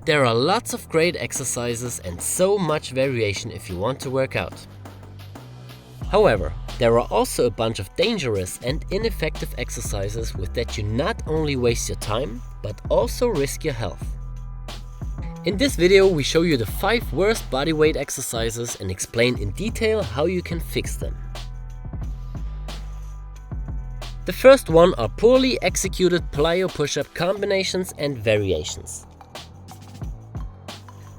There are lots of great exercises and so much variation if you want to work out. However, there are also a bunch of dangerous and ineffective exercises with that you not only waste your time, but also risk your health. In this video we show you the 5 worst bodyweight exercises and explain in detail how you can fix them. The first one are poorly executed PLYO push-up combinations and variations.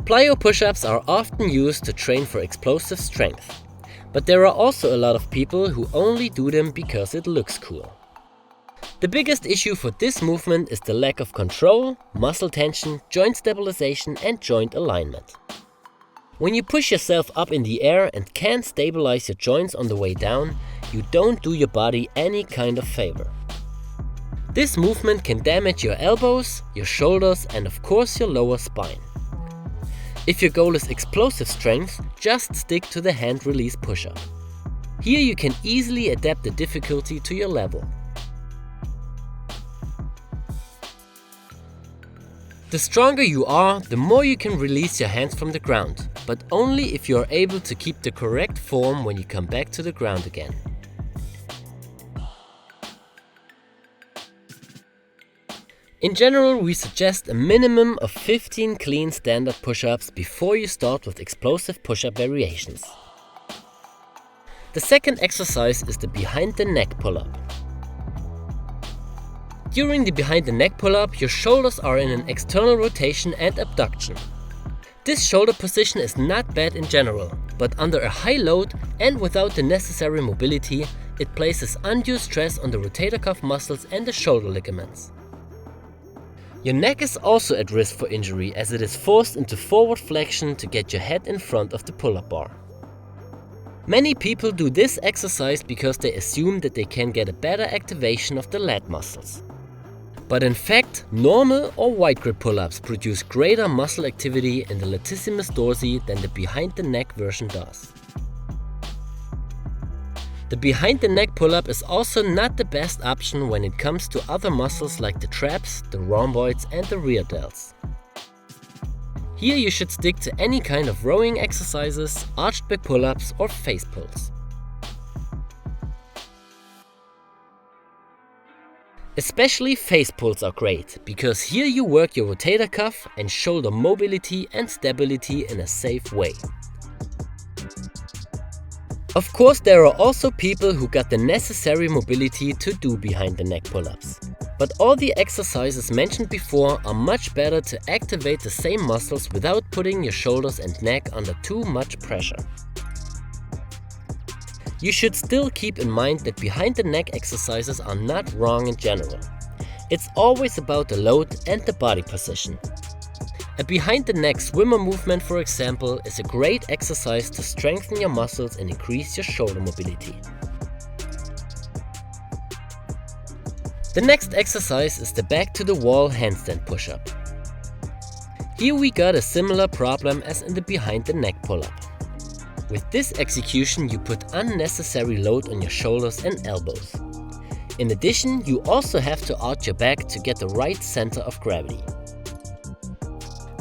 PLYO push-ups are often used to train for explosive strength, but there are also a lot of people who only do them because it looks cool. The biggest issue for this movement is the lack of control, muscle tension, joint stabilization and joint alignment. When you push yourself up in the air and can't stabilize your joints on the way down, you don't do your body any kind of favor. This movement can damage your elbows, your shoulders and of course your lower spine. If your goal is explosive strength, just stick to the hand release push-up. Here you can easily adapt the difficulty to your level. The stronger you are, the more you can release your hands from the ground, but only if you are able to keep the correct form when you come back to the ground again. In general, we suggest a minimum of 15 clean standard push-ups before you start with explosive push-up variations. The second exercise is the behind the neck pull-up. During the behind the neck pull-up, your shoulders are in an external rotation and abduction. This shoulder position is not bad in general, but under a high load and without the necessary mobility, it places undue stress on the rotator cuff muscles and the shoulder ligaments. Your neck is also at risk for injury as it is forced into forward flexion to get your head in front of the pull-up bar. Many people do this exercise because they assume that they can get a better activation of the lat muscles. But in fact, normal or wide grip pull-ups produce greater muscle activity in the latissimus dorsi than the behind the neck version does. The behind the neck pull-up is also not the best option when it comes to other muscles like the traps, the rhomboids and the rear delts. Here you should stick to any kind of rowing exercises, arched back pull-ups or face pulls. Especially face pulls are great, because here you work your rotator cuff and shoulder mobility and stability in a safe way. Of course, there are also people who got the necessary mobility to do behind the neck pull-ups. But all the exercises mentioned before are much better to activate the same muscles without putting your shoulders and neck under too much pressure. You should still keep in mind that behind the neck exercises are not wrong in general. It's always about the load and the body position. A behind the neck swimmer movement, for example, is a great exercise to strengthen your muscles and increase your shoulder mobility. The next exercise is the back to the wall handstand push-up. Here we got a similar problem as in the behind the neck pull-up. With this execution you put unnecessary load on your shoulders and elbows. In addition, you also have to arch your back to get the right center of gravity.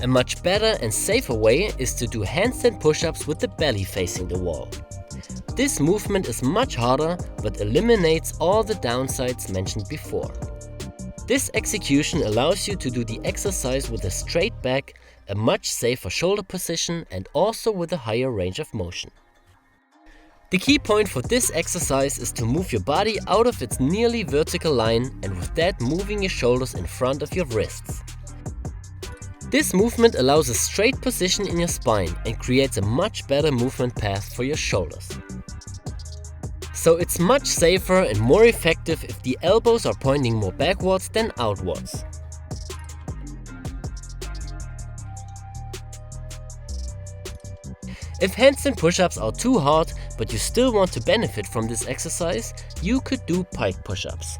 A much better and safer way is to do handstand push-ups with the belly facing the wall. This movement is much harder but eliminates all the downsides mentioned before. This execution allows you to do the exercise with a straight back, a much safer shoulder position and also with a higher range of motion. The key point for this exercise is to move your body out of its nearly vertical line and with that moving your shoulders in front of your wrists. This movement allows a straight position in your spine and creates a much better movement path for your shoulders. So it's much safer and more effective if the elbows are pointing more backwards than outwards. If handstand push-ups are too hard but you still want to benefit from this exercise, you could do pike push-ups.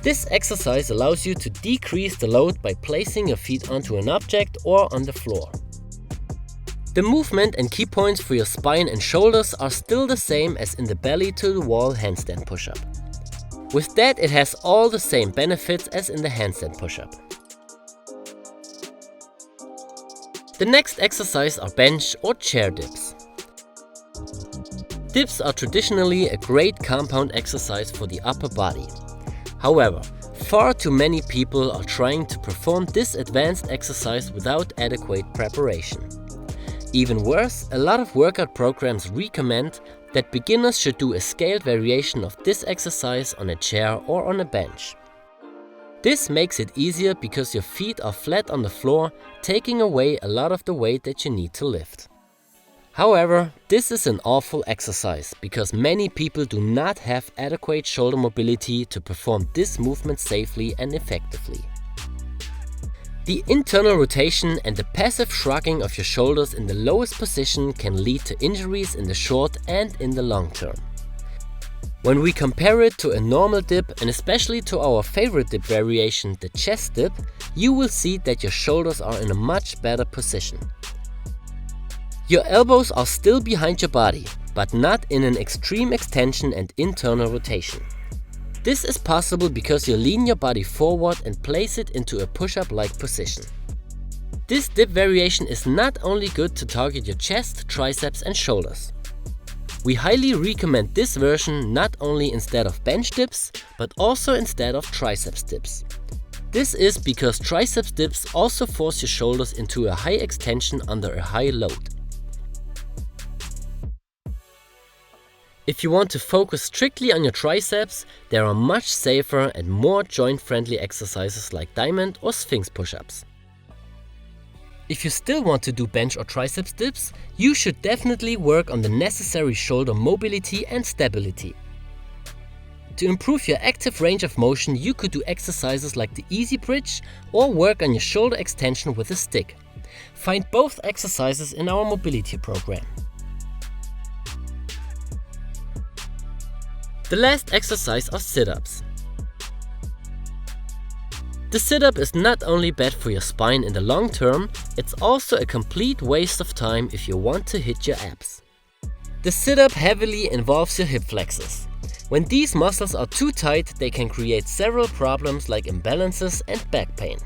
This exercise allows you to decrease the load by placing your feet onto an object or on the floor. The movement and key points for your spine and shoulders are still the same as in the belly to the wall handstand push-up. With that, it has all the same benefits as in the handstand push-up. The next exercise are bench or chair dips. Dips are traditionally a great compound exercise for the upper body. However, far too many people are trying to perform this advanced exercise without adequate preparation. Even worse, a lot of workout programs recommend that beginners should do a scaled variation of this exercise on a chair or on a bench. This makes it easier because your feet are flat on the floor, taking away a lot of the weight that you need to lift. However, this is an awful exercise because many people do not have adequate shoulder mobility to perform this movement safely and effectively. The internal rotation and the passive shrugging of your shoulders in the lowest position can lead to injuries in the short and in the long term. When we compare it to a normal dip, and especially to our favorite dip variation, the chest dip, you will see that your shoulders are in a much better position. Your elbows are still behind your body, but not in an extreme extension and internal rotation. This is possible because you lean your body forward and place it into a push-up-like position. This dip variation is not only good to target your chest, triceps and shoulders. We highly recommend this version not only instead of bench dips, but also instead of triceps dips. This is because triceps dips also force your shoulders into a high extension under a high load. If you want to focus strictly on your triceps, there are much safer and more joint-friendly exercises like diamond or sphinx push-ups. If you still want to do bench or triceps dips, you should definitely work on the necessary shoulder mobility and stability. To improve your active range of motion, you could do exercises like the easy bridge or work on your shoulder extension with a stick. Find both exercises in our mobility program. The last exercise are sit-ups. The sit-up is not only bad for your spine in the long term, it's also a complete waste of time if you want to hit your abs. The sit-up heavily involves your hip flexors. When these muscles are too tight, they can create several problems like imbalances and back pain.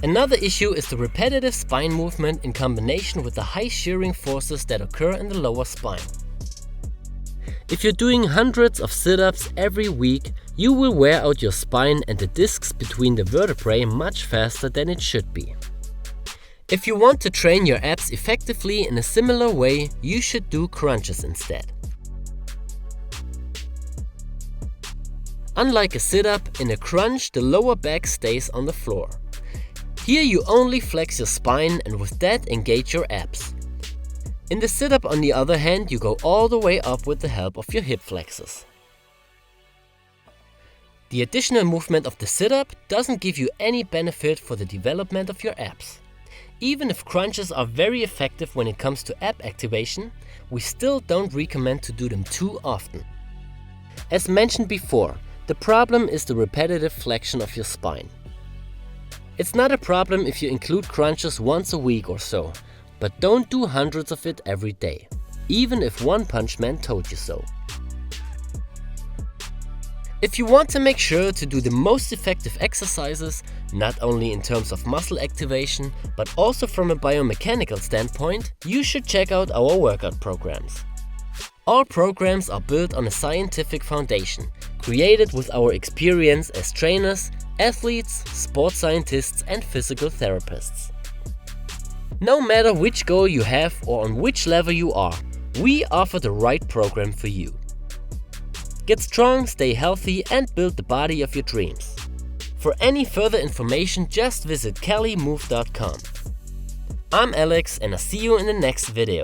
Another issue is the repetitive spine movement in combination with the high shearing forces that occur in the lower spine. If you're doing hundreds of sit-ups every week, you will wear out your spine and the discs between the vertebrae much faster than it should be. If you want to train your abs effectively in a similar way, you should do crunches instead. Unlike a sit-up, in a crunch the lower back stays on the floor. Here you only flex your spine and with that engage your abs. In the sit-up, on the other hand, you go all the way up with the help of your hip flexors. The additional movement of the sit-up doesn't give you any benefit for the development of your abs. Even if crunches are very effective when it comes to ab activation, we still don't recommend to do them too often. As mentioned before, the problem is the repetitive flexion of your spine. It's not a problem if you include crunches once a week or so, but don't do hundreds of it every day, even if One Punch Man told you so. If you want to make sure to do the most effective exercises, not only in terms of muscle activation, but also from a biomechanical standpoint, you should check out our workout programs. All programs are built on a scientific foundation, created with our experience as trainers, athletes, sports scientists and physical therapists. No matter which goal you have or on which level you are, we offer the right program for you. Get strong, stay healthy and build the body of your dreams. For any further information, just visit calymove.com. I'm Alex and I'll see you in the next video.